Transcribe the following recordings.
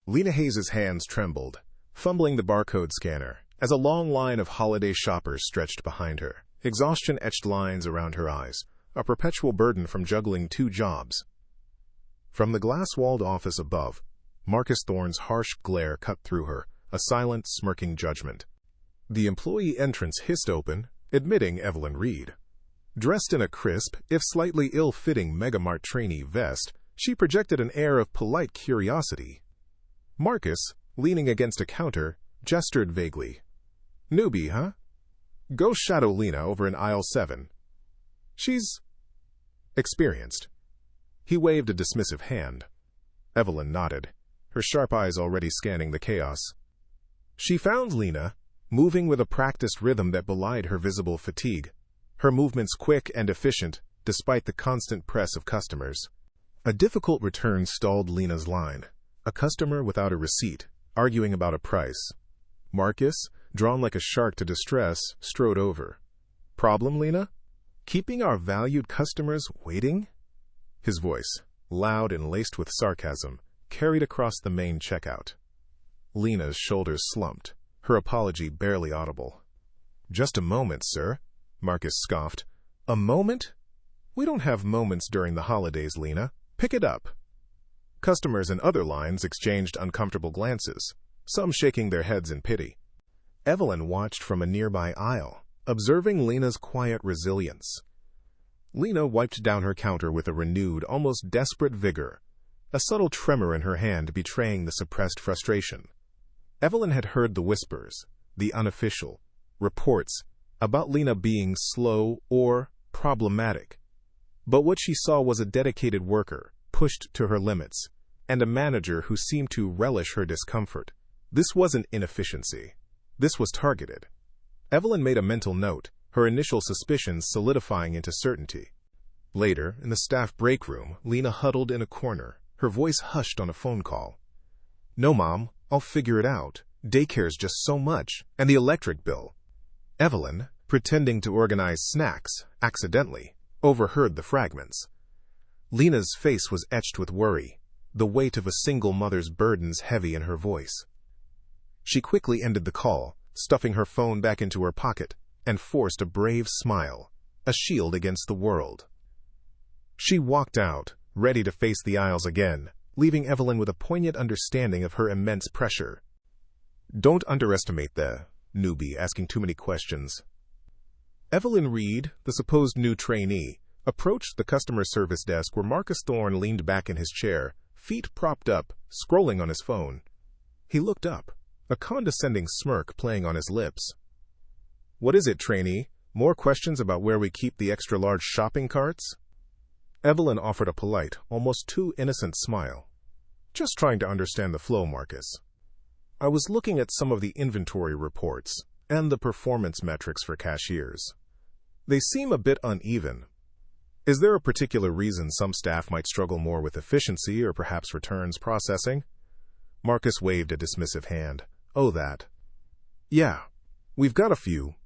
Lena Hayes' hands trembled, fumbling the barcode scanner, as a long line of holiday shoppers stretched behind her. Exhaustion etched lines around her eyes, a perpetual burden from juggling 2 jobs. From the glass-walled office above, Marcus Thorne's harsh glare cut through her, a silent, smirking judgment. The employee entrance hissed open, admitting Evelyn Reed. Dressed in a crisp, if slightly ill-fitting Megamart trainee vest, she projected an air of polite curiosity. Marcus, leaning against a counter, gestured vaguely. "Newbie, huh? Go shadow Lena over in aisle 7. She's experienced." He waved a dismissive hand. Evelyn nodded, her sharp eyes already scanning the chaos. She found Lena, moving with a practiced rhythm that belied her visible fatigue, her movements quick and efficient despite the constant press of customers. A difficult return stalled Lena's line. A customer without a receipt, arguing about a price. Marcus, drawn like a shark to distress, strode over. "Problem, Lena? Keeping our valued customers waiting?" His voice, loud and laced with sarcasm, carried across the main checkout. Lena's shoulders slumped, her apology barely audible. "Just a moment, sir," Marcus scoffed. "A moment? We don't have moments during the holidays, Lena. Pick it up." Customers in other lines exchanged uncomfortable glances, some shaking their heads in pity. Evelyn watched from a nearby aisle, observing Lena's quiet resilience. Lena wiped down her counter with a renewed, almost desperate vigor, a subtle tremor in her hand betraying the suppressed frustration. Evelyn had heard the whispers, the unofficial reports about Lena being slow or problematic. But what she saw was a dedicated worker, pushed to her limits, and a manager who seemed to relish her discomfort. This wasn't inefficiency. This was targeted. Evelyn made a mental note, her initial suspicions solidifying into certainty. Later, in the staff break room, Lena huddled in a corner, her voice hushed on a phone call. "No, Mom, I'll figure it out. Daycare's just so much, and the electric bill." Evelyn, pretending to organize snacks, accidentally overheard the fragments. Lena's face was etched with worry, the weight of a single mother's burdens heavy in her voice. She quickly ended the call, stuffing her phone back into her pocket, and forced a brave smile, a shield against the world. She walked out, ready to face the aisles again, leaving Evelyn with a poignant understanding of her immense pressure. Don't underestimate the newbie asking too many questions. Evelyn Reed, the supposed new trainee, approached the customer service desk where Marcus Thorne leaned back in his chair, feet propped up, scrolling on his phone. He looked up, a condescending smirk playing on his lips. "What is it, trainee? More questions about where we keep the extra-large shopping carts?" Evelyn offered a polite, almost too innocent smile. "Just trying to understand the flow, Marcus. I was looking at some of the inventory reports and the performance metrics for cashiers. They seem a bit uneven. Is there a particular reason some staff might struggle more with efficiency or perhaps returns processing?" Marcus waved a dismissive hand. "Oh, that. Yeah, we've got a few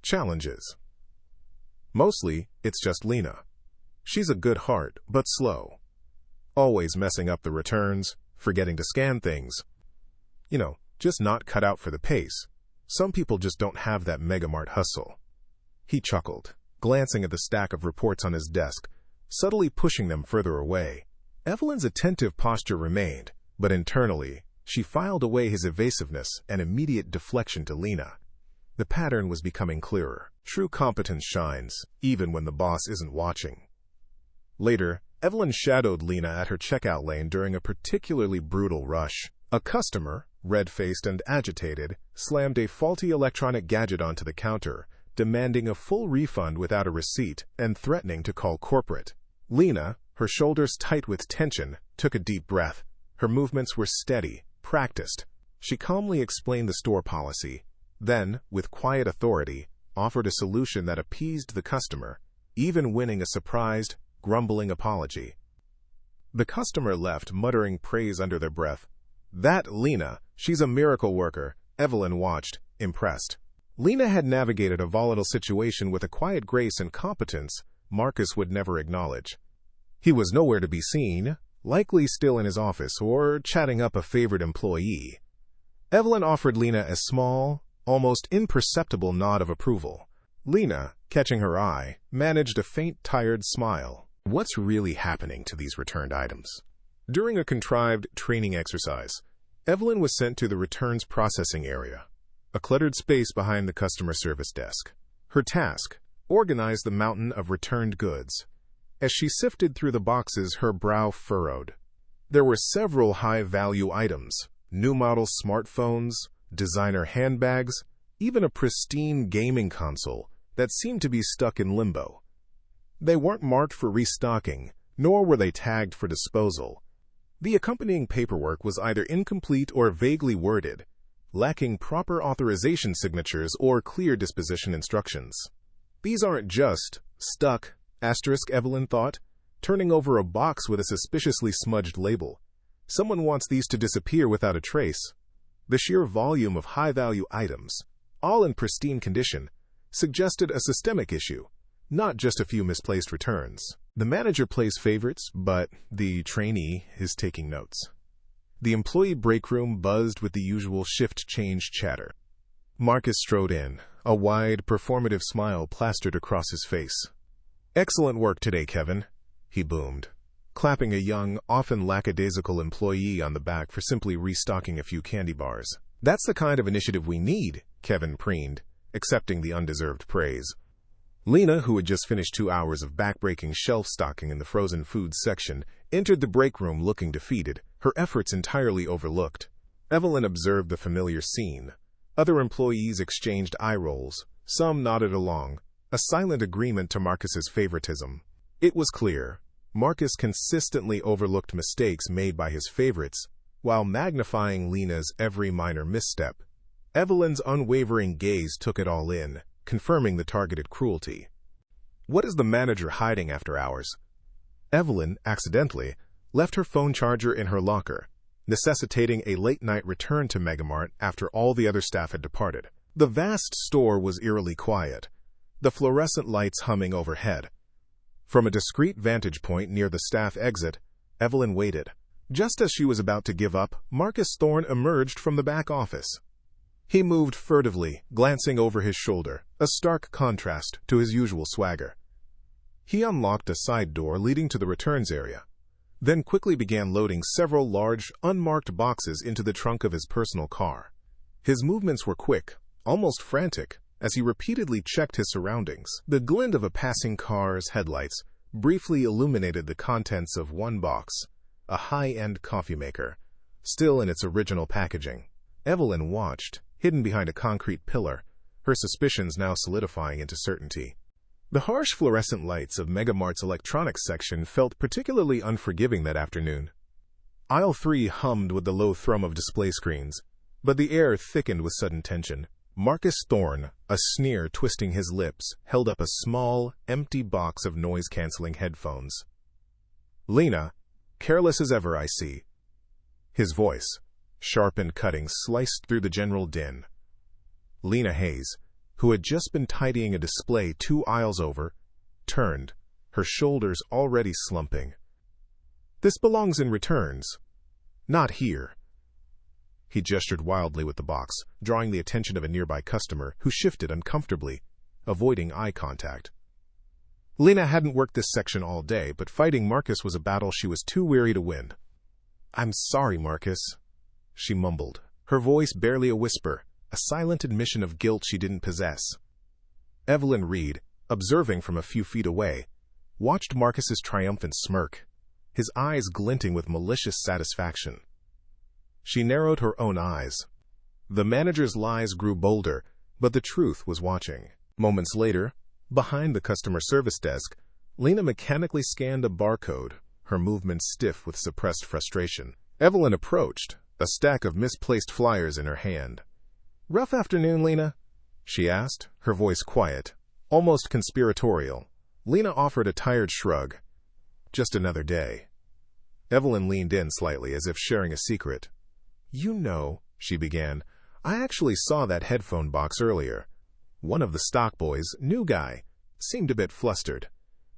challenges. Mostly, it's just Lena. She's a good heart, but slow. Always messing up the returns, forgetting to scan things. Just not cut out for the pace. Some people just don't have that Megamart hustle." He chuckled, glancing at the stack of reports on his desk, subtly pushing them further away. Evelyn's attentive posture remained, but internally, she filed away his evasiveness and immediate deflection to Lena. The pattern was becoming clearer. True competence shines, even when the boss isn't watching. Later, Evelyn shadowed Lena at her checkout lane during a particularly brutal rush. A customer, red-faced and agitated, slammed a faulty electronic gadget onto the counter, demanding a full refund without a receipt and threatening to call corporate. Lena, her shoulders tight with tension, took a deep breath. Her movements were steady, practiced. She calmly explained the store policy, then, with quiet authority, offered a solution that appeased the customer, even winning a surprised, grumbling apology. The customer left, muttering praise under their breath. "That Lena, she's a miracle worker," Evelyn watched, impressed. Lena had navigated a volatile situation with a quiet grace and competence Marcus would never acknowledge. He was nowhere to be seen, likely still in his office or chatting up a favorite employee. Evelyn offered Lena a small, almost imperceptible nod of approval. Lena, catching her eye, managed a faint, tired smile. What's really happening to these returned items? During a contrived training exercise, Evelyn was sent to the returns processing area, a cluttered space behind the customer service desk. Her task: organize the mountain of returned goods. As she sifted through the boxes, her brow furrowed. There were several high-value items: new model smartphones, designer handbags, even a pristine gaming console that seemed to be stuck in limbo. They weren't marked for restocking, nor were they tagged for disposal. The accompanying paperwork was either incomplete or vaguely worded, lacking proper authorization signatures or clear disposition instructions. These aren't just stuck, Evelyn thought, turning over a box with a suspiciously smudged label. Someone wants these to disappear without a trace. The sheer volume of high-value items, all in pristine condition, suggested a systemic issue, not just a few misplaced returns. The manager plays favorites, but the trainee is taking notes. The employee break room buzzed with the usual shift change chatter. Marcus strode in, a wide, performative smile plastered across his face. "Excellent work today, Kevin," he boomed, clapping a young, often lackadaisical employee on the back for simply restocking a few candy bars. "That's the kind of initiative we need," Kevin preened, accepting the undeserved praise. Lena, who had just finished 2 hours of backbreaking shelf stocking in the frozen foods section, entered the break room looking defeated, her efforts entirely overlooked. Evelyn observed the familiar scene. Other employees exchanged eye rolls, some nodded along, a silent agreement to Marcus's favoritism. It was clear, Marcus consistently overlooked mistakes made by his favorites, while magnifying Lena's every minor misstep. Evelyn's unwavering gaze took it all in, confirming the targeted cruelty. What is the manager hiding after hours? Evelyn, accidentally, left her phone charger in her locker, necessitating a late-night return to Megamart after all the other staff had departed. The vast store was eerily quiet, the fluorescent lights humming overhead. From a discreet vantage point near the staff exit, Evelyn waited. Just as she was about to give up, Marcus Thorne emerged from the back office. He moved furtively, glancing over his shoulder, a stark contrast to his usual swagger. He unlocked a side door leading to the returns area, then quickly began loading several large, unmarked boxes into the trunk of his personal car. His movements were quick, almost frantic, as he repeatedly checked his surroundings. The glint of a passing car's headlights briefly illuminated the contents of one box, a high-end coffee maker, still in its original packaging. Evelyn watched, hidden behind a concrete pillar, her suspicions now solidifying into certainty. The harsh fluorescent lights of Megamart's electronics section felt particularly unforgiving that afternoon. Aisle 3 hummed with the low thrum of display screens, but the air thickened with sudden tension. Marcus Thorne, a sneer twisting his lips, held up a small, empty box of noise-canceling headphones. "Lena, careless as ever, I see." His voice, sharp and cutting, sliced through the general din. Lena Hayes, who had just been tidying a display 2 aisles over, turned, her shoulders already slumping. "This belongs in returns. Not here." He gestured wildly with the box, drawing the attention of a nearby customer who shifted uncomfortably, avoiding eye contact. Lena hadn't worked this section all day, but fighting Marcus was a battle she was too weary to win. "I'm sorry, Marcus," she mumbled, her voice barely a whisper, a silent admission of guilt she didn't possess. Evelyn Reed, observing from a few feet away, watched Marcus's triumphant smirk, his eyes glinting with malicious satisfaction. She narrowed her own eyes. The manager's lies grew bolder, but the truth was watching. Moments later, behind the customer service desk, Lena mechanically scanned a barcode, her movements stiff with suppressed frustration. Evelyn approached, a stack of misplaced flyers in her hand. "Rough afternoon, Lena?" she asked, her voice quiet, almost conspiratorial. Lena offered a tired shrug. "Just another day." Evelyn leaned in slightly, as if sharing a secret. "You know," she began, "I actually saw that headphone box earlier. One of the stock boys, new guy, seemed a bit flustered.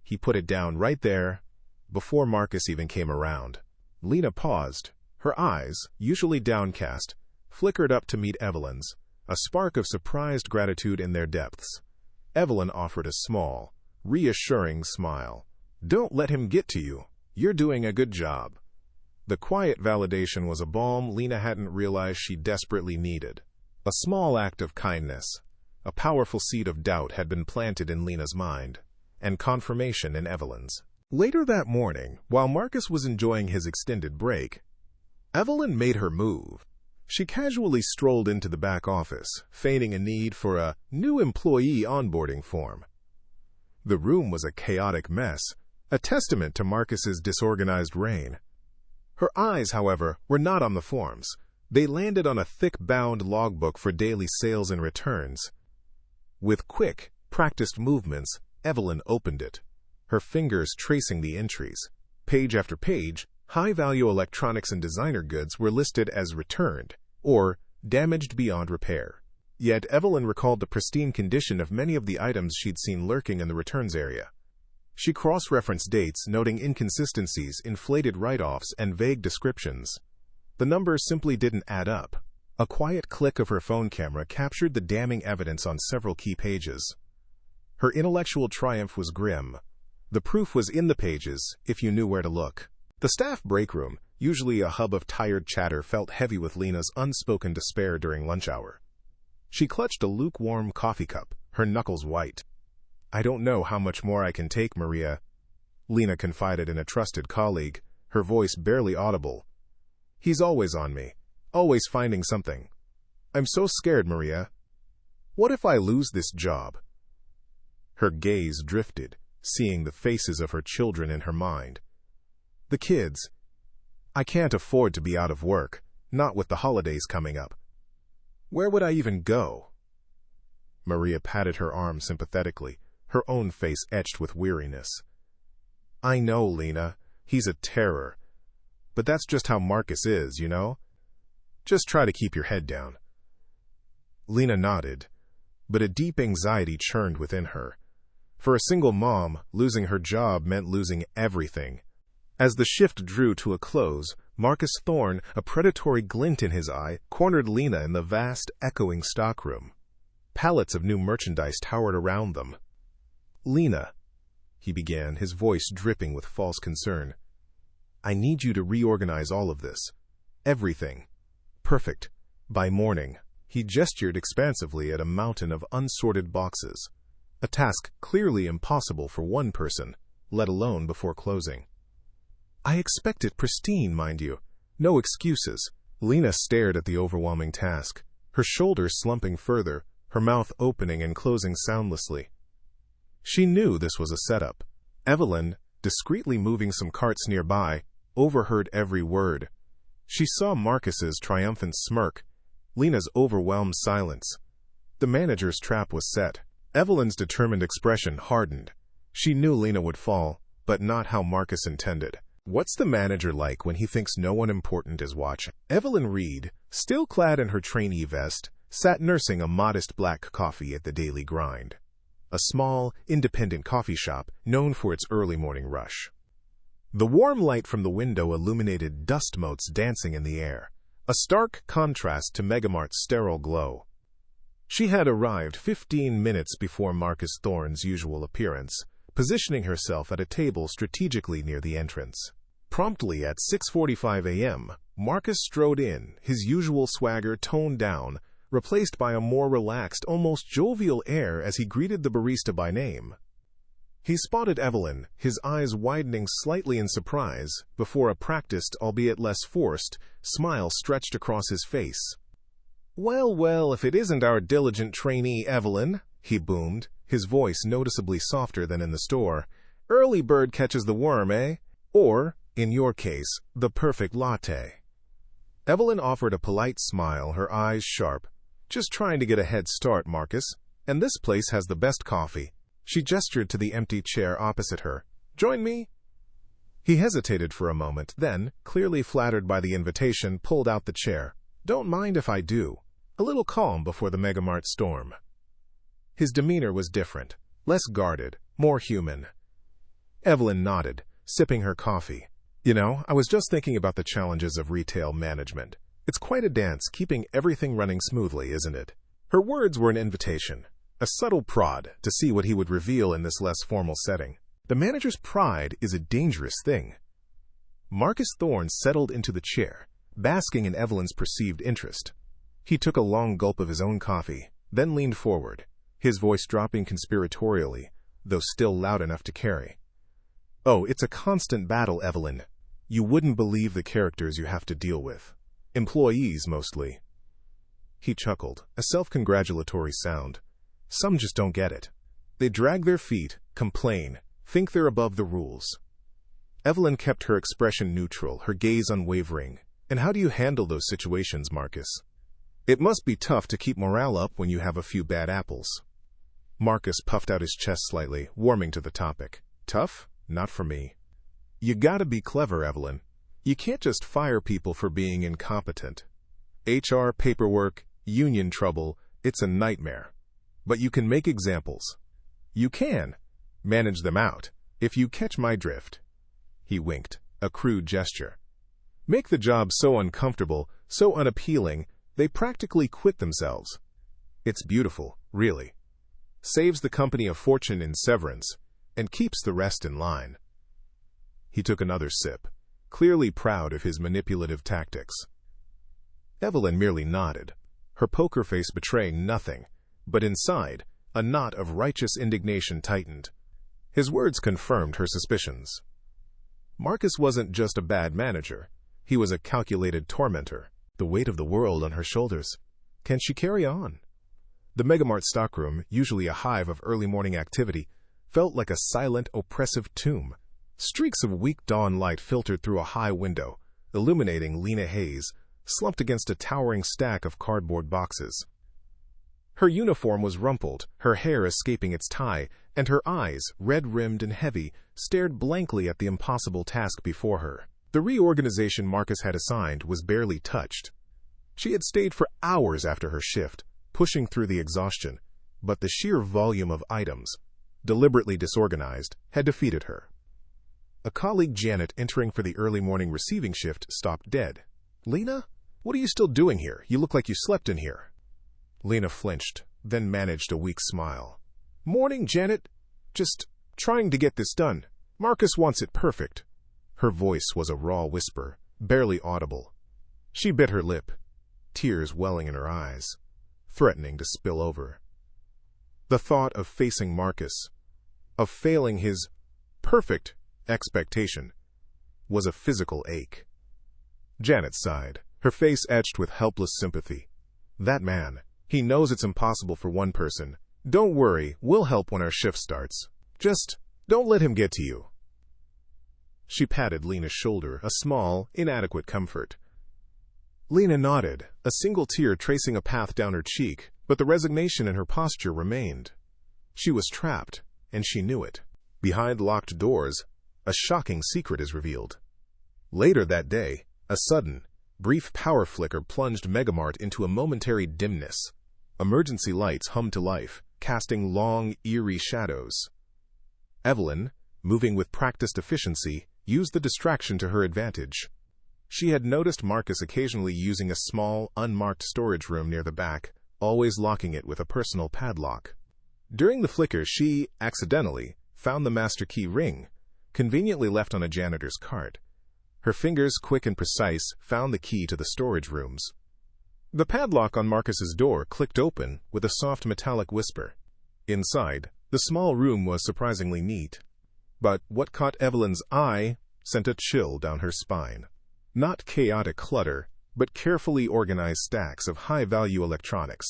He put it down right there, before Marcus even came around." Lena paused. Her eyes, usually downcast, flickered up to meet Evelyn's, a spark of surprised gratitude in their depths. Evelyn offered a small, reassuring smile. "Don't let him get to you. You're doing a good job." The quiet validation was a balm Lena hadn't realized she desperately needed. A small act of kindness, a powerful seed of doubt had been planted in Lena's mind, and confirmation in Evelyn's. Later that morning, while Marcus was enjoying his extended break, Evelyn made her move. She casually strolled into the back office, feigning a need for a new employee onboarding form. The room was a chaotic mess, a testament to Marcus's disorganized reign. Her eyes, however, were not on the forms. They landed on a thick-bound logbook for daily sales and returns. With quick, practiced movements, Evelyn opened it, her fingers tracing the entries. Page after page, high-value electronics and designer goods were listed as returned, or damaged beyond repair. Yet Evelyn recalled the pristine condition of many of the items she'd seen lurking in the returns area. She cross-referenced dates, noting inconsistencies, inflated write-offs, and vague descriptions. The numbers simply didn't add up. A quiet click of her phone camera captured the damning evidence on several key pages. Her intellectual triumph was grim. The proof was in the pages, if you knew where to look. The staff break room, usually a hub of tired chatter, felt heavy with Lena's unspoken despair during lunch hour. She clutched a lukewarm coffee cup, her knuckles white. "I don't know how much more I can take, Maria," Lena confided in a trusted colleague, her voice barely audible. "He's always on me, always finding something. I'm so scared, Maria. What if I lose this job?" Her gaze drifted, seeing the faces of her children in her mind. "The kids. I can't afford to be out of work, not with the holidays coming up. Where would I even go?" Maria patted her arm sympathetically, her own face etched with weariness. "I know, Lena. He's a terror. But that's just how Marcus is, you know? Just try to keep your head down." Lena nodded, but a deep anxiety churned within her. For a single mom, losing her job meant losing everything. As the shift drew to a close, Marcus Thorne, a predatory glint in his eye, cornered Lena in the vast, echoing stockroom. Pallets of new merchandise towered around them. "Lena," he began, his voice dripping with false concern, "I need you to reorganize all of this. Everything. Perfect. By morning." He gestured expansively at a mountain of unsorted boxes, a task clearly impossible for one person, let alone before closing. "I expect it pristine, mind you. No excuses." Lena stared at the overwhelming task, her shoulders slumping further, her mouth opening and closing soundlessly. She knew this was a setup. Evelyn, discreetly moving some carts nearby, overheard every word. She saw Marcus's triumphant smirk, Lena's overwhelmed silence. The manager's trap was set. Evelyn's determined expression hardened. She knew Lena would fall, but not how Marcus intended. What's the manager like when he thinks no one important is watching? Evelyn Reed, still clad in her trainee vest, sat nursing a modest black coffee at the Daily Grind, a small, independent coffee shop known for its early morning rush. The warm light from the window illuminated dust motes dancing in the air, a stark contrast to Megamart's sterile glow. She had arrived 15 minutes before Marcus Thorne's usual appearance, positioning herself at a table strategically near the entrance. Promptly at 6:45 a.m., Marcus strode in, his usual swagger toned down, replaced by a more relaxed, almost jovial air as he greeted the barista by name. He spotted Evelyn, his eyes widening slightly in surprise, before a practiced, albeit less forced, smile stretched across his face. "Well, well, if it isn't our diligent trainee, Evelyn," he boomed, his voice noticeably softer than in the store. "Early bird catches the worm, eh? Or, in your case, the perfect latte." Evelyn offered a polite smile, her eyes sharp. "Just trying to get a head start, Marcus. And this place has the best coffee." She gestured to the empty chair opposite her. "Join me?" He hesitated for a moment, then, clearly flattered by the invitation, pulled out the chair. "Don't mind if I do." A little calm before the Megamart storm. His demeanor was different, less guarded, more human. Evelyn nodded, sipping her coffee. I was just thinking about the challenges of retail management. It's quite a dance keeping everything running smoothly, isn't it? Her words were an invitation, a subtle prod to see what he would reveal in this less formal setting. The manager's pride is a dangerous thing. Marcus Thorne settled into the chair, basking in Evelyn's perceived interest. He took a long gulp of his own coffee, then leaned forward, his voice dropping conspiratorially, though still loud enough to carry. "Oh, it's a constant battle, Evelyn. You wouldn't believe the characters you have to deal with. Employees, mostly." He chuckled, a self-congratulatory sound. Some just don't get it. They drag their feet, complain, think they're above the rules. Evelyn kept her expression neutral, her gaze unwavering. "And how do you handle those situations, Marcus?" "It must be tough to keep morale up when you have a few bad apples." Marcus puffed out his chest slightly, warming to the topic. "Tough? Not for me. You gotta be clever, Evelyn. You can't just fire people for being incompetent. HR, paperwork, union trouble, it's a nightmare. But you can make examples. You can manage them out, if you catch my drift." He winked, a crude gesture. "Make the job so uncomfortable, so unappealing, they practically quit themselves. It's beautiful, really. Saves the company a fortune in severance, and keeps the rest in line." He took another sip, clearly proud of his manipulative tactics. Evelyn merely nodded, her poker face betraying nothing, but inside, a knot of righteous indignation tightened. His words confirmed her suspicions. Marcus wasn't just a bad manager, he was a calculated tormentor, the weight of the world on her shoulders. Can she carry on? The Megamart stockroom, usually a hive of early morning activity, felt like a silent, oppressive tomb. Streaks of weak dawn light filtered through a high window, illuminating Lena Hayes, slumped against a towering stack of cardboard boxes. Her uniform was rumpled, her hair escaping its tie, and her eyes, red-rimmed and heavy, stared blankly at the impossible task before her. The reorganization Marcus had assigned was barely touched. She had stayed for hours after her shift, pushing through the exhaustion, but the sheer volume of items, deliberately disorganized, had defeated her. A colleague, Janet, entering for the early morning receiving shift, stopped dead. "Lena, what are you still doing here? You look like you slept in here." Lena flinched, then managed a weak smile. "Morning, Janet. Just trying to get this done. Marcus wants it perfect." Her voice was a raw whisper, barely audible. She bit her lip, tears welling in her eyes, threatening to spill over. The thought of facing Marcus, of failing his perfect expectation, was a physical ache. Janet sighed, her face etched with helpless sympathy. "That man, he knows it's impossible for one person. Don't worry, we'll help when our shift starts. Just don't let him get to you." She patted Lena's shoulder, a small, inadequate comfort. Lena nodded, a single tear tracing a path down her cheek, but the resignation in her posture remained. She was trapped, and she knew it. Behind locked doors, a shocking secret is revealed. Later that day, a sudden, brief power flicker plunged Megamart into a momentary dimness. Emergency lights hummed to life, casting long, eerie shadows. Evelyn, moving with practiced efficiency, used the distraction to her advantage. She had noticed Marcus occasionally using a small, unmarked storage room near the back, always locking it with a personal padlock. During the flicker, she, accidentally, found the master key ring, conveniently left on a janitor's cart. Her fingers, quick and precise, found the key to the storage rooms. The padlock on Marcus's door clicked open with a soft metallic whisper. Inside, the small room was surprisingly neat. But what caught Evelyn's eye sent a chill down her spine. Not chaotic clutter, but carefully organized stacks of high-value electronics.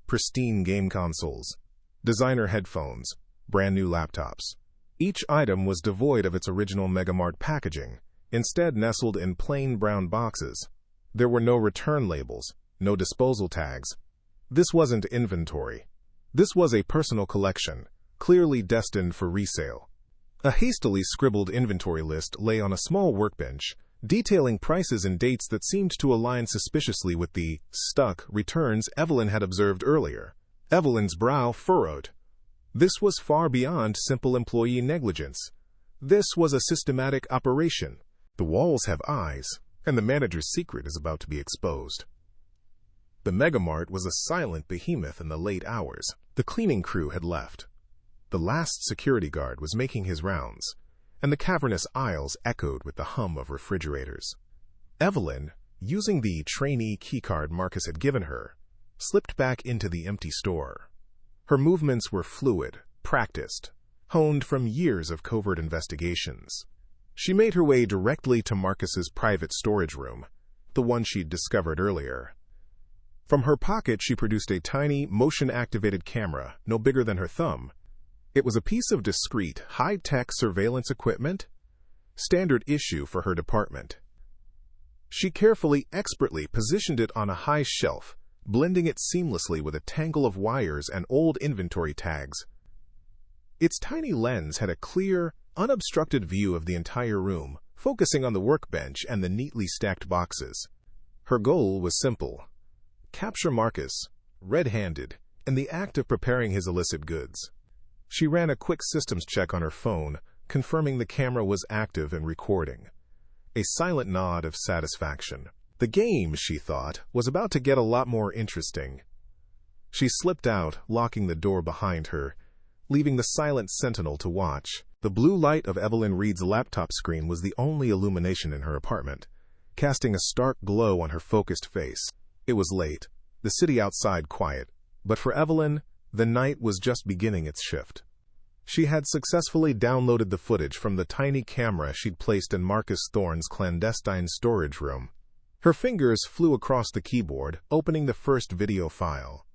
Pristine game consoles, designer headphones, brand-new laptops. Each item was devoid of its original Megamart packaging, instead nestled in plain brown boxes. There were no return labels, no disposal tags. This wasn't inventory. This was a personal collection, clearly destined for resale. A hastily scribbled inventory list lay on a small workbench, detailing prices and dates that seemed to align suspiciously with the stuck returns Evelyn had observed earlier. Evelyn's brow furrowed. This was far beyond simple employee negligence. This was a systematic operation. The walls have eyes, and the manager's secret is about to be exposed. The Megamart was a silent behemoth in the late hours. The cleaning crew had left. The last security guard was making his rounds, and the cavernous aisles echoed with the hum of refrigerators. Evelyn, using the trainee keycard Marcus had given her, slipped back into the empty store. Her movements were fluid, practiced, honed from years of covert investigations. She made her way directly to Marcus's private storage room, the one she'd discovered earlier. From her pocket, she produced a tiny, motion-activated camera, no bigger than her thumb. It was a piece of discreet, high-tech surveillance equipment, standard issue for her department. She carefully, expertly positioned it on a high shelf, blending it seamlessly with a tangle of wires and old inventory tags. Its tiny lens had a clear, unobstructed view of the entire room, focusing on the workbench and the neatly stacked boxes. Her goal was simple: capture Marcus, red-handed, in the act of preparing his illicit goods. She ran a quick systems check on her phone, confirming the camera was active and recording. A silent nod of satisfaction. The game, she thought, was about to get a lot more interesting. She slipped out, locking the door behind her, leaving the silent sentinel to watch. The blue light of Evelyn Reed's laptop screen was the only illumination in her apartment, casting a stark glow on her focused face. It was late, the city outside quiet, but for Evelyn, the night was just beginning its shift. She had successfully downloaded the footage from the tiny camera she'd placed in Marcus Thorne's clandestine storage room. Her fingers flew across the keyboard, opening the first video file.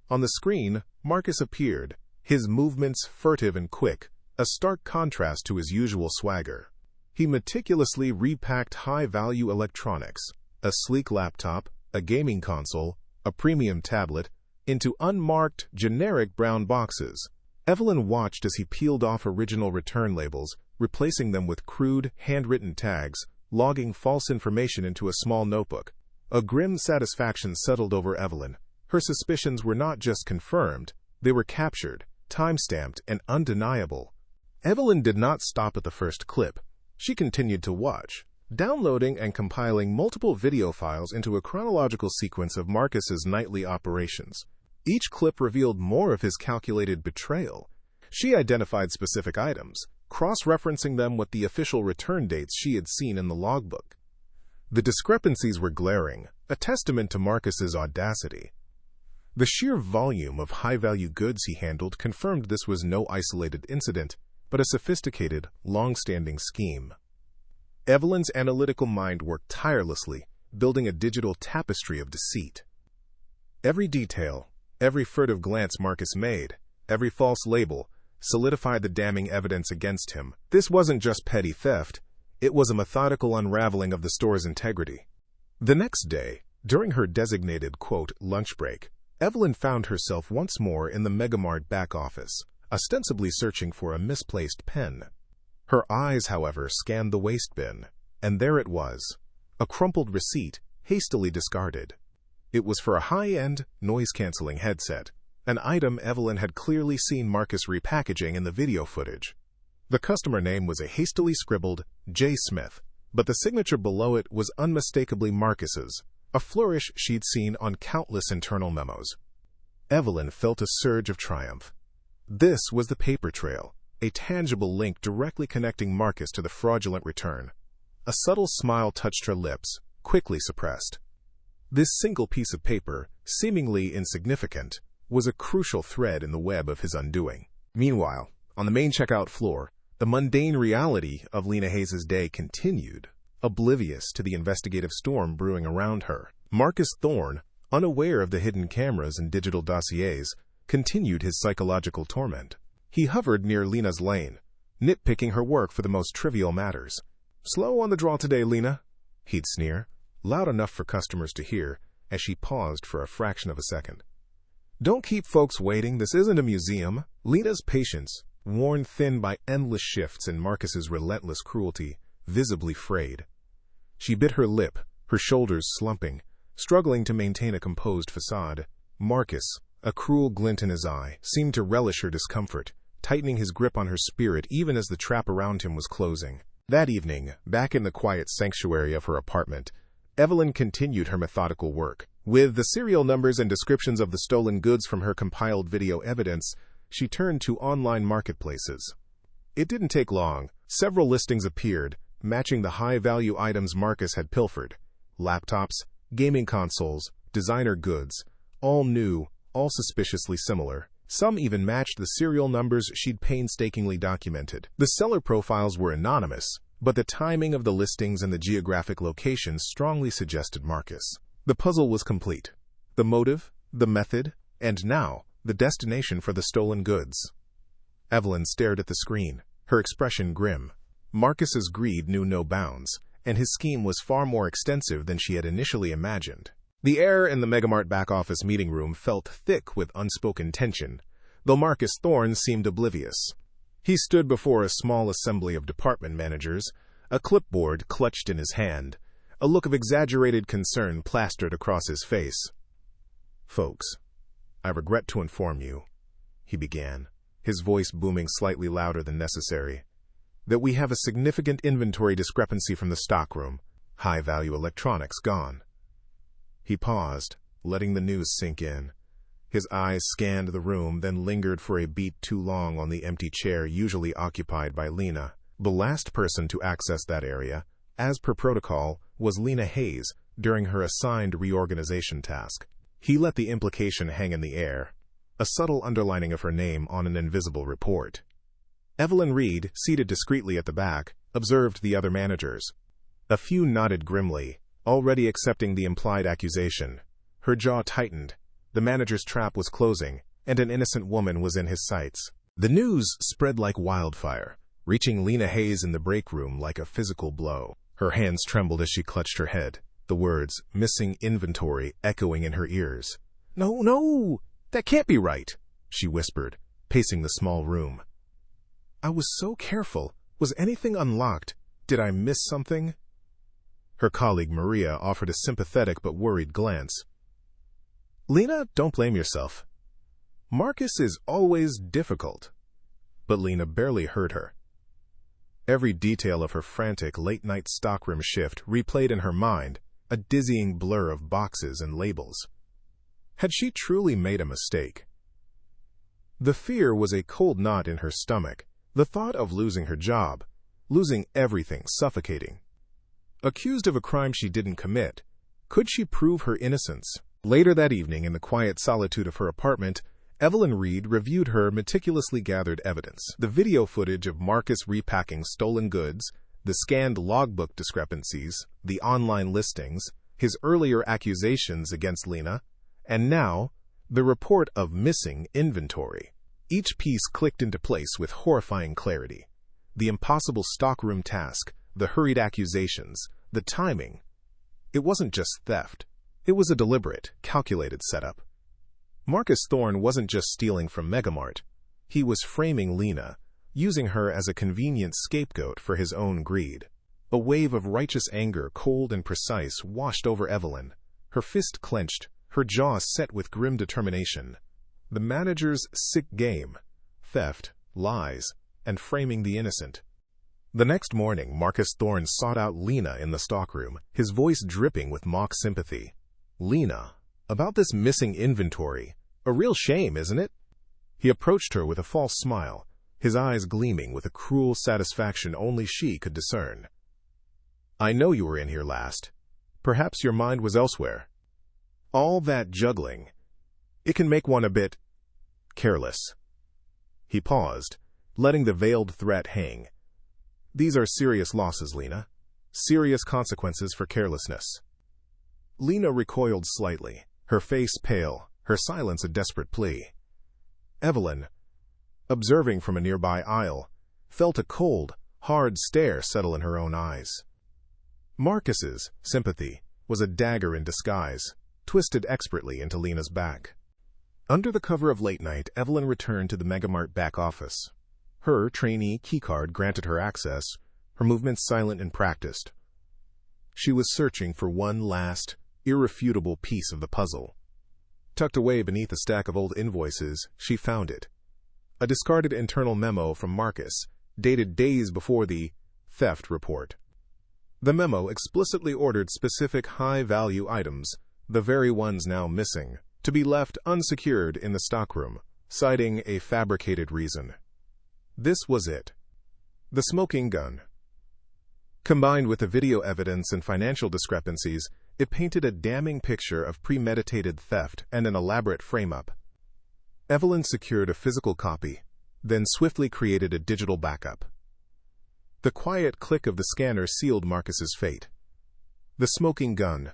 On the screen, Marcus appeared, his movements furtive and quick, a stark contrast to his usual swagger. He meticulously repacked high-value electronics, a sleek laptop, a gaming console, a premium tablet, into unmarked, generic brown boxes. Evelyn watched as he peeled off original return labels, replacing them with crude, handwritten tags, logging false information into a small notebook. A grim satisfaction settled over Evelyn. Her suspicions were not just confirmed, they were captured, time-stamped, and undeniable. Evelyn did not stop at the first clip. She continued to watch, downloading and compiling multiple video files into a chronological sequence of Marcus's nightly operations. Each clip revealed more of his calculated betrayal. She identified specific items, cross-referencing them with the official return dates she had seen in the logbook. The discrepancies were glaring, a testament to Marcus's audacity. The sheer volume of high-value goods he handled confirmed this was no isolated incident, but a sophisticated, long-standing scheme. Evelyn's analytical mind worked tirelessly, building a digital tapestry of deceit. Every detail, every furtive glance Marcus made, every false label, solidified the damning evidence against him. This wasn't just petty theft, it was a methodical unraveling of the store's integrity. The next day, during her designated, quote, lunch break, Evelyn found herself once more in the Megamart back office, ostensibly searching for a misplaced pen. Her eyes, however, scanned the waste bin, and there it was, a crumpled receipt, hastily discarded. It was for a high-end, noise-canceling headset, an item Evelyn had clearly seen Marcus repackaging in the video footage. The customer name was a hastily scribbled J. Smith, but the signature below it was unmistakably Marcus's, a flourish she'd seen on countless internal memos. Evelyn felt a surge of triumph. This was the paper trail, a tangible link directly connecting Marcus to the fraudulent return. A subtle smile touched her lips, quickly suppressed. This single piece of paper, seemingly insignificant, was a crucial thread in the web of his undoing. Meanwhile, on the main checkout floor, the mundane reality of Lena Hayes' day continued, oblivious to the investigative storm brewing around her. Marcus Thorne, unaware of the hidden cameras and digital dossiers, continued his psychological torment. He hovered near Lena's lane, nitpicking her work for the most trivial matters. "Slow on the draw today, Lena," he'd sneer, loud enough for customers to hear, as she paused for a fraction of a second. "Don't keep folks waiting, this isn't a museum." Lena's patience, worn thin by endless shifts and Marcus's relentless cruelty, visibly frayed. She bit her lip, her shoulders slumping, struggling to maintain a composed facade. Marcus, a cruel glint in his eye, seemed to relish her discomfort, tightening his grip on her spirit even as the trap around him was closing. That evening, back in the quiet sanctuary of her apartment, Evelyn continued her methodical work. With the serial numbers and descriptions of the stolen goods from her compiled video evidence, she turned to online marketplaces. It didn't take long. Several listings appeared, matching the high-value items Marcus had pilfered. Laptops, gaming consoles, designer goods, all new, all suspiciously similar. Some even matched the serial numbers she'd painstakingly documented. The seller profiles were anonymous, but the timing of the listings and the geographic locations strongly suggested Marcus. The puzzle was complete. The motive, the method, and now, the destination for the stolen goods. Evelyn stared at the screen, her expression grim. Marcus's greed knew no bounds, and his scheme was far more extensive than she had initially imagined. The air in the Megamart back-office meeting room felt thick with unspoken tension, though Marcus Thorne seemed oblivious. He stood before a small assembly of department managers, a clipboard clutched in his hand, a look of exaggerated concern plastered across his face. "Folks, I regret to inform you," he began, his voice booming slightly louder than necessary, "that we have a significant inventory discrepancy from the stockroom. High-value electronics gone." He paused, letting the news sink in. His eyes scanned the room, then lingered for a beat too long on the empty chair usually occupied by Lena. The last person to access that area, as per protocol, was Lena Hayes during her assigned reorganization task. He let the implication hang in the air, a subtle underlining of her name on an invisible report. Evelyn Reed, seated discreetly at the back, observed the other managers. A few nodded grimly, already accepting the implied accusation. Her jaw tightened. The manager's trap was closing, and an innocent woman was in his sights. The news spread like wildfire, reaching Lena Hayes in the break room like a physical blow. Her hands trembled as she clutched her head, the words, "missing inventory," echoing in her ears. No, that can't be right," she whispered, pacing the small room. "I was so careful. Was anything unlocked? Did I miss something?" Her colleague Maria offered a sympathetic but worried glance. "Lena, don't blame yourself. Marcus is always difficult." But Lena barely heard her. Every detail of her frantic late-night stockroom shift replayed in her mind, a dizzying blur of boxes and labels. Had she truly made a mistake? The fear was a cold knot in her stomach, the thought of losing her job, losing everything suffocating. Accused of a crime she didn't commit, could she prove her innocence? Later that evening, in the quiet solitude of her apartment, Evelyn Reed reviewed her meticulously gathered evidence. The video footage of Marcus repacking stolen goods, the scanned logbook discrepancies, the online listings, his earlier accusations against Lena, and now, the report of missing inventory. Each piece clicked into place with horrifying clarity. The impossible stockroom task, the hurried accusations, the timing. It wasn't just theft. It was a deliberate, calculated setup. Marcus Thorne wasn't just stealing from Megamart. He was framing Lena, using her as a convenient scapegoat for his own greed. A wave of righteous anger, cold and precise, washed over Evelyn. Her fist clenched, her jaw set with grim determination. The manager's sick game: theft, lies, and framing the innocent. The next morning, Marcus Thorne sought out Lena in the stockroom, his voice dripping with mock sympathy. "Lena, about this missing inventory. A real shame, isn't it?" He approached her with a false smile, his eyes gleaming with a cruel satisfaction only she could discern. "I know you were in here last. Perhaps your mind was elsewhere. All that juggling, it can make one a bit careless." He paused, letting the veiled threat hang. "These are serious losses, Lena. Serious consequences for carelessness." Lena recoiled slightly, her face pale, her silence a desperate plea. Evelyn, observing from a nearby aisle, felt a cold, hard stare settle in her own eyes. Marcus's sympathy was a dagger in disguise, twisted expertly into Lena's back. Under the cover of late night, Evelyn returned to the Megamart back office. Her trainee keycard granted her access, her movements silent and practiced. She was searching for one last, irrefutable piece of the puzzle. Tucked away beneath a stack of old invoices, she found it. A discarded internal memo from Marcus, dated days before the theft report. The memo explicitly ordered specific high-value items, the very ones now missing, to be left unsecured in the stockroom, citing a fabricated reason. This was it. The smoking gun. Combined with the video evidence and financial discrepancies, it painted a damning picture of premeditated theft and an elaborate frame-up. Evelyn secured a physical copy, then swiftly created a digital backup. The quiet click of the scanner sealed Marcus's fate. The smoking gun.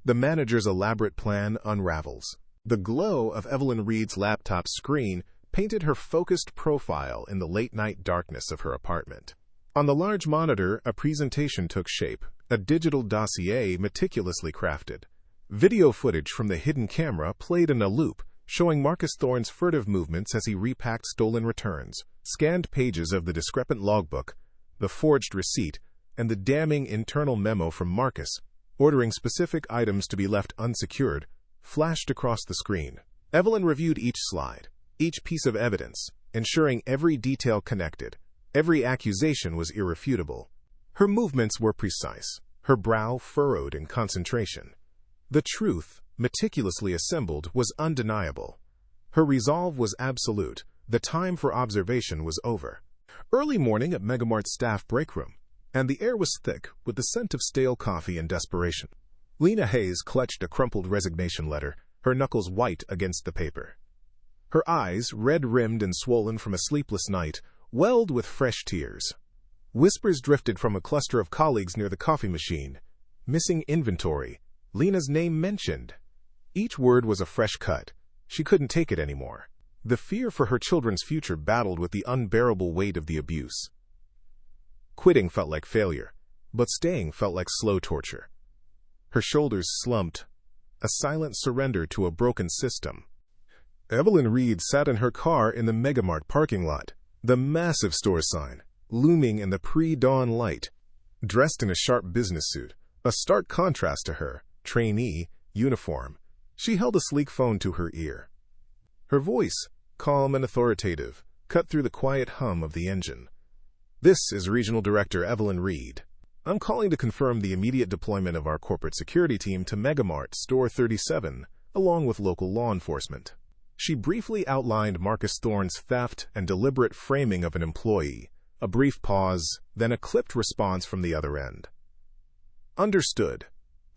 The manager's elaborate plan unravels. The glow of Evelyn Reed's laptop screen painted her focused profile in the late-night darkness of her apartment. On the large monitor, a presentation took shape, a digital dossier meticulously crafted. Video footage from the hidden camera played in a loop, showing Marcus Thorne's furtive movements as he repacked stolen returns, scanned pages of the discrepant logbook, the forged receipt, and the damning internal memo from Marcus, ordering specific items to be left unsecured, flashed across the screen. Evelyn reviewed each slide, each piece of evidence, ensuring every detail connected. Every accusation was irrefutable. Her movements were precise, her brow furrowed in concentration. The truth, meticulously assembled, was undeniable. Her resolve was absolute. The time for observation was over. Early morning at Megamart's staff break room, and the air was thick with the scent of stale coffee and desperation. Lena Hayes clutched a crumpled resignation letter, her knuckles white against the paper. Her eyes, red-rimmed and swollen from a sleepless night, welled with fresh tears. Whispers drifted from a cluster of colleagues near the coffee machine. Missing inventory. Lena's name mentioned. Each word was a fresh cut. She couldn't take it anymore. The fear for her children's future battled with the unbearable weight of the abuse. Quitting felt like failure, but staying felt like slow torture. Her shoulders slumped, a silent surrender to a broken system. Evelyn Reed sat in her car in the Megamart parking lot, the massive store sign looming in the pre-dawn light. Dressed in a sharp business suit, a stark contrast to her trainee uniform, she held a sleek phone to her ear. Her voice, calm and authoritative, cut through the quiet hum of the engine. "This is Regional Director Evelyn Reed. I'm calling to confirm the immediate deployment of our corporate security team to Megamart Store 37, along with local law enforcement." She briefly outlined Marcus Thorne's theft and deliberate framing of an employee, a brief pause, then a clipped response from the other end. "Understood.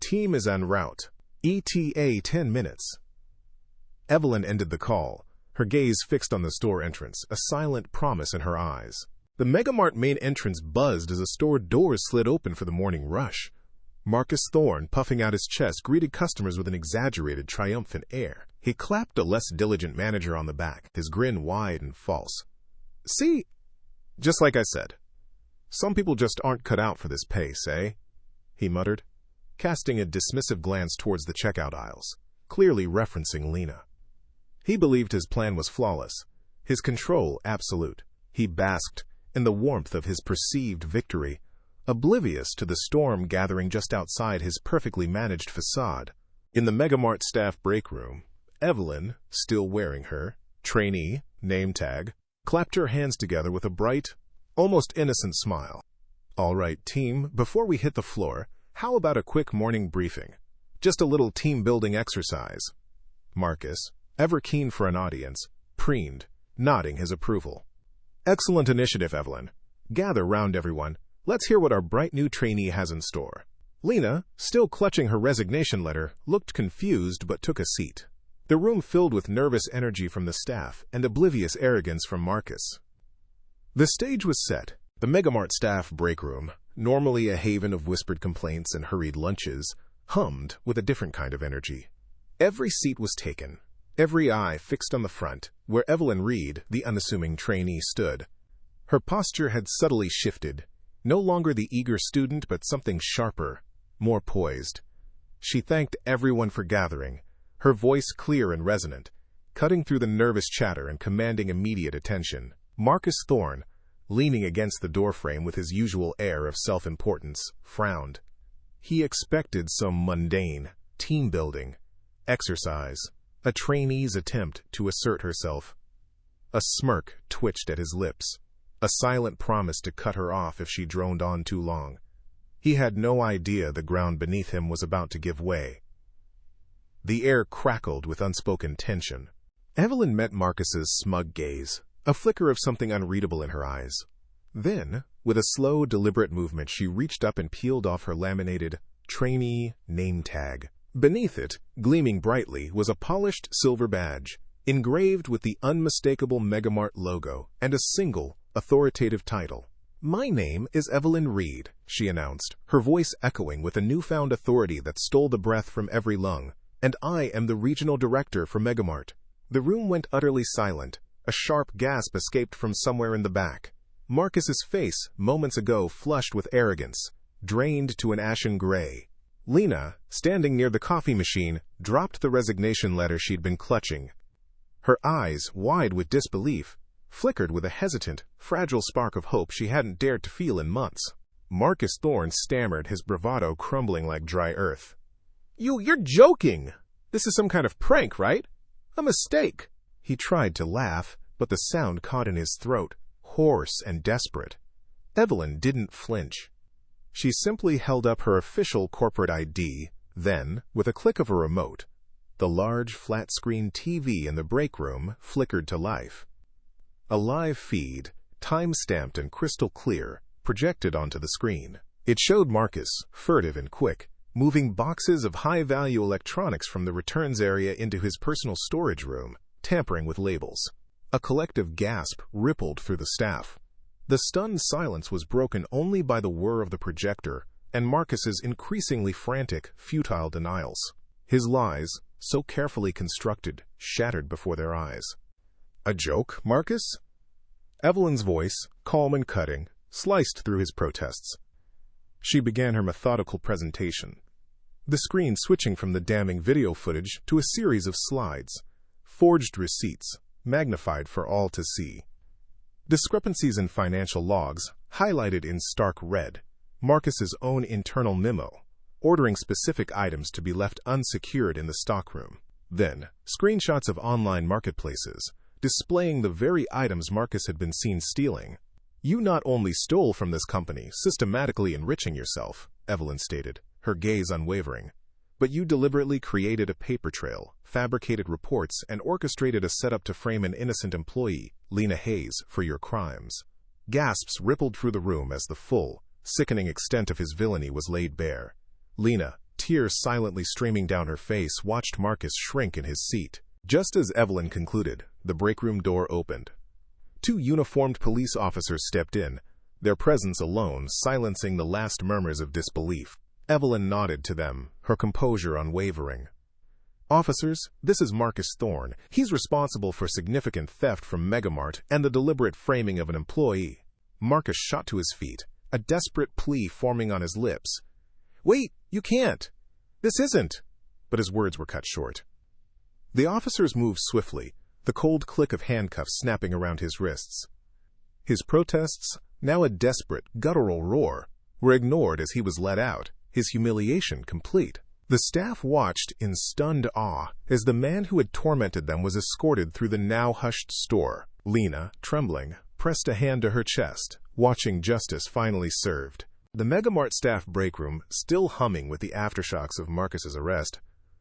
Team is en route. ETA 10 minutes. Evelyn ended the call, her gaze fixed on the store entrance, a silent promise in her eyes. The Megamart main entrance buzzed as the store doors slid open for the morning rush. Marcus Thorne, puffing out his chest, greeted customers with an exaggerated, triumphant air. He clapped a less diligent manager on the back, his grin wide and false. "See? Just like I said. Some people just aren't cut out for this pace, eh?" he muttered, casting a dismissive glance towards the checkout aisles, clearly referencing Lena. He believed his plan was flawless, his control absolute. He basked in the warmth of his perceived victory, oblivious to the storm gathering just outside his perfectly managed facade. In the Megamart staff break room, Evelyn, still wearing her trainee name tag, clapped her hands together with a bright, almost innocent smile. "All right, team, before we hit the floor, how about a quick morning briefing? Just a little team-building exercise." Marcus, ever keen for an audience, preened, nodding his approval. "Excellent initiative, Evelyn. Gather round, everyone. Let's hear what our bright new trainee has in store." Lena, still clutching her resignation letter, looked confused but took a seat. The room filled with nervous energy from the staff and oblivious arrogance from Marcus. The stage was set. The Megamart staff break room, normally a haven of whispered complaints and hurried lunches, hummed with a different kind of energy. Every seat was taken, every eye fixed on the front, where Evelyn Reed, the unassuming trainee, stood. Her posture had subtly shifted, no longer the eager student but something sharper, more poised. She thanked everyone for gathering, her voice clear and resonant, cutting through the nervous chatter and commanding immediate attention. Marcus Thorne, leaning against the doorframe with his usual air of self-importance, frowned. He expected some mundane, team-building exercise, a trainee's attempt to assert herself. A smirk twitched at his lips. a silent promise to cut her off if she droned on too long. He had no idea the ground beneath him was about to give way. The air crackled with unspoken tension. Evelyn met Marcus's smug gaze, a flicker of something unreadable in her eyes. Then, with a slow, deliberate movement, she reached up and peeled off her laminated Trainee name tag. Beneath it, gleaming brightly, was a polished silver badge, engraved with the unmistakable Megamart logo and a single, authoritative title. "My name is Evelyn Reed," she announced, her voice echoing with a newfound authority that stole the breath from every lung. "And I am the regional director for Megamart." The room went utterly silent. A sharp gasp escaped from somewhere in the back. Marcus's face, moments ago flushed with arrogance, drained to an ashen gray. Lena, standing near the coffee machine, dropped the resignation letter she'd been clutching. Her eyes, wide with disbelief, flickered with a hesitant, fragile spark of hope she hadn't dared to feel in months. Marcus Thorne stammered, his bravado crumbling like dry earth. You're joking! This is some kind of prank, right? A mistake!" He tried to laugh, but the sound caught in his throat, hoarse and desperate. Evelyn didn't flinch. She simply held up her official corporate ID, then, with a click of a remote, the large flat-screen TV in the break room flickered to life. A live feed, time-stamped and crystal clear, projected onto the screen. It showed Marcus, furtive and quick, moving boxes of high-value electronics from the returns area into his personal storage room, tampering with labels. A collective gasp rippled through the staff. The stunned silence was broken only by the whir of the projector and Marcus's increasingly frantic, futile denials. His lies, so carefully constructed, shattered before their eyes. "A joke, Marcus?" Evelyn's voice, calm and cutting, sliced through his protests. She began her methodical presentation, the screen switching from the damning video footage to a series of slides, forged receipts, magnified for all to see. Discrepancies in financial logs, highlighted in stark red, Marcus's own internal memo, ordering specific items to be left unsecured in the stockroom. Then, screenshots of online marketplaces, displaying the very items Marcus had been seen stealing. "You not only stole from this company, systematically enriching yourself," Evelyn stated, her gaze unwavering, "but you deliberately created a paper trail, fabricated reports, and orchestrated a setup to frame an innocent employee, Lena Hayes, for your crimes." Gasps rippled through the room as the full, sickening extent of his villainy was laid bare. Lena, tears silently streaming down her face, watched Marcus shrink in his seat. Just as Evelyn concluded, the break room door opened. 2 uniformed police officers stepped in, their presence alone silencing the last murmurs of disbelief. Evelyn nodded to them, her composure unwavering. "Officers, this is Marcus Thorne. He's responsible for significant theft from Megamart and the deliberate framing of an employee." Marcus shot to his feet, a desperate plea forming on his lips. "Wait, you can't! This isn't—" But his words were cut short. The officers moved swiftly, the cold click of handcuffs snapping around his wrists. His protests, now a desperate, guttural roar, were ignored as he was let out, his humiliation complete. The staff watched in stunned awe as the man who had tormented them was escorted through the now hushed store. Lena, trembling, pressed a hand to her chest, watching justice finally served. The Megamart staff break room, still humming with the aftershocks of Marcus's arrest,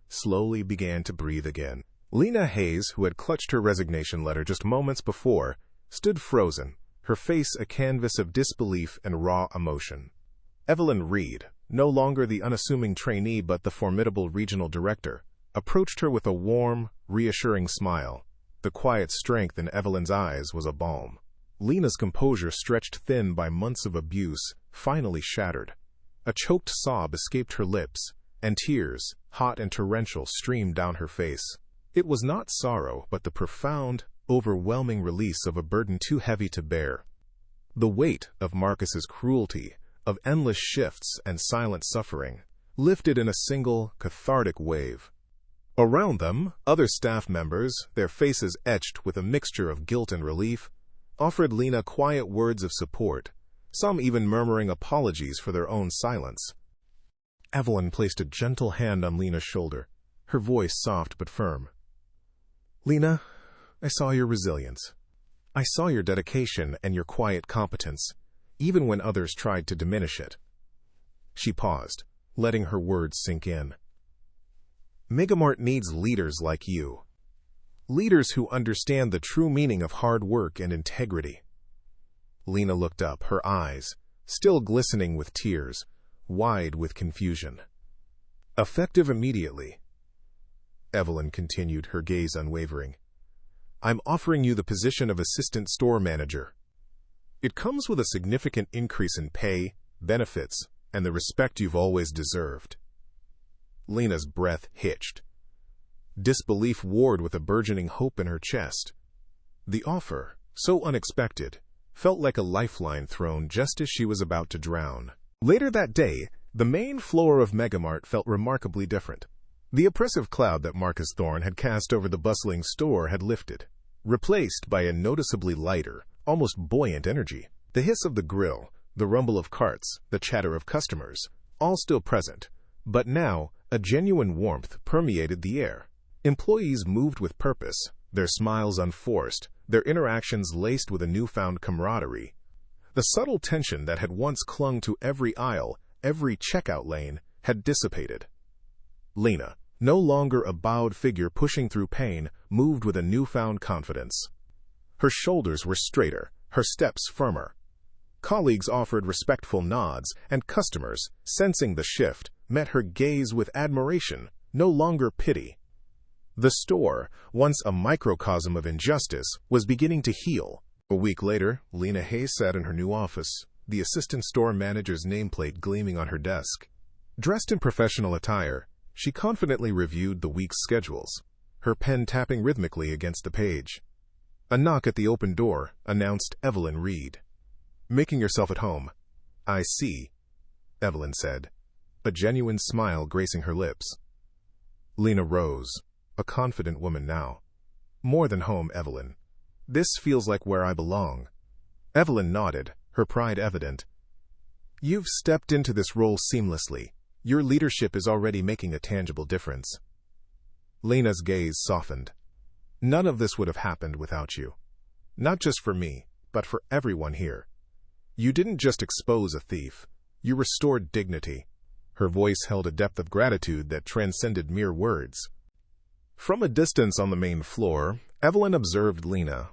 slowly began to breathe again. Lena Hayes, who had clutched her resignation letter just moments before, stood frozen, her face a canvas of disbelief and raw emotion. Evelyn Reed, no longer the unassuming trainee but the formidable regional director, approached her with a warm, reassuring smile. The quiet strength in Evelyn's eyes was a balm. Lena's composure, stretched thin by months of abuse, finally shattered. A choked sob escaped her lips, and tears, hot and torrential, streamed down her face. It was not sorrow, but the profound, overwhelming release of a burden too heavy to bear. The weight of Marcus's cruelty, of endless shifts and silent suffering, lifted in a single, cathartic wave. Around them, other staff members, their faces etched with a mixture of guilt and relief, offered Lena quiet words of support, some even murmuring apologies for their own silence. Evelyn placed a gentle hand on Lena's shoulder, her voice soft but firm. "Lena, I saw your resilience. I saw your dedication and your quiet competence, even when others tried to diminish it." She paused, letting her words sink in. "Megamart needs leaders like you. Leaders who understand the true meaning of hard work and integrity." Lena looked up, her eyes, still glistening with tears, wide with confusion. "Effective immediately," Evelyn continued, her gaze unwavering. "I'm offering you the position of assistant store manager. It comes with a significant increase in pay, benefits, and the respect you've always deserved." Lena's breath hitched. Disbelief warred with a burgeoning hope in her chest. The offer, so unexpected, felt like a lifeline thrown just as she was about to drown. Later that day, the main floor of Megamart felt remarkably different. The oppressive cloud that Marcus Thorne had cast over the bustling store had lifted, replaced by a noticeably lighter, almost buoyant energy. The hiss of the grill, the rumble of carts, the chatter of customers, all still present, but now a genuine warmth permeated the air. Employees moved with purpose, their smiles unforced, their interactions laced with a newfound camaraderie. The subtle tension that had once clung to every aisle, every checkout lane, had dissipated. Lena, no longer a bowed figure pushing through pain, moved with a newfound confidence. Her shoulders were straighter, her steps firmer. Colleagues offered respectful nods, and customers, sensing the shift, met her gaze with admiration, no longer pity. The store, once a microcosm of injustice, was beginning to heal. A week later, Lena Hayes sat in her new office, the assistant store manager's nameplate gleaming on her desk. Dressed in professional attire, she confidently reviewed the week's schedules, her pen tapping rhythmically against the page. A knock at the open door announced Evelyn Reed. "Making yourself at home." "I see," Evelyn said, a genuine smile gracing her lips. Lena rose, a confident woman now. "More than home, Evelyn. This feels like where I belong." Evelyn nodded, her pride evident. "You've stepped into this role seamlessly. Your leadership is already making a tangible difference." Lena's gaze softened. "None of this would have happened without you. Not just for me, but for everyone here. You didn't just expose a thief. You restored dignity." Her voice held a depth of gratitude that transcended mere words. From a distance on the main floor, Evelyn observed Lena.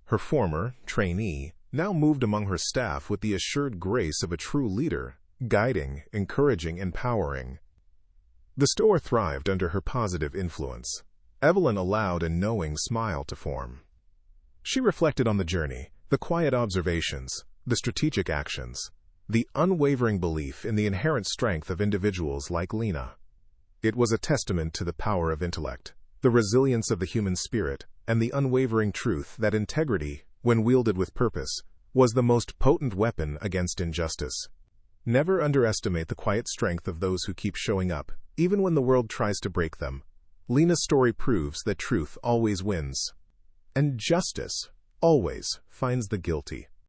Her former trainee now moved among her staff with the assured grace of a true leader, guiding, encouraging, empowering. The store thrived under her positive influence. Evelyn allowed a knowing smile to form. She reflected on the journey, the quiet observations, the strategic actions, the unwavering belief in the inherent strength of individuals like Lena. It was a testament to the power of intellect, the resilience of the human spirit, and the unwavering truth that integrity, when wielded with purpose, was the most potent weapon against injustice. Never underestimate the quiet strength of those who keep showing up, even when the world tries to break them. Lena's story proves that truth always wins, and justice always finds the guilty.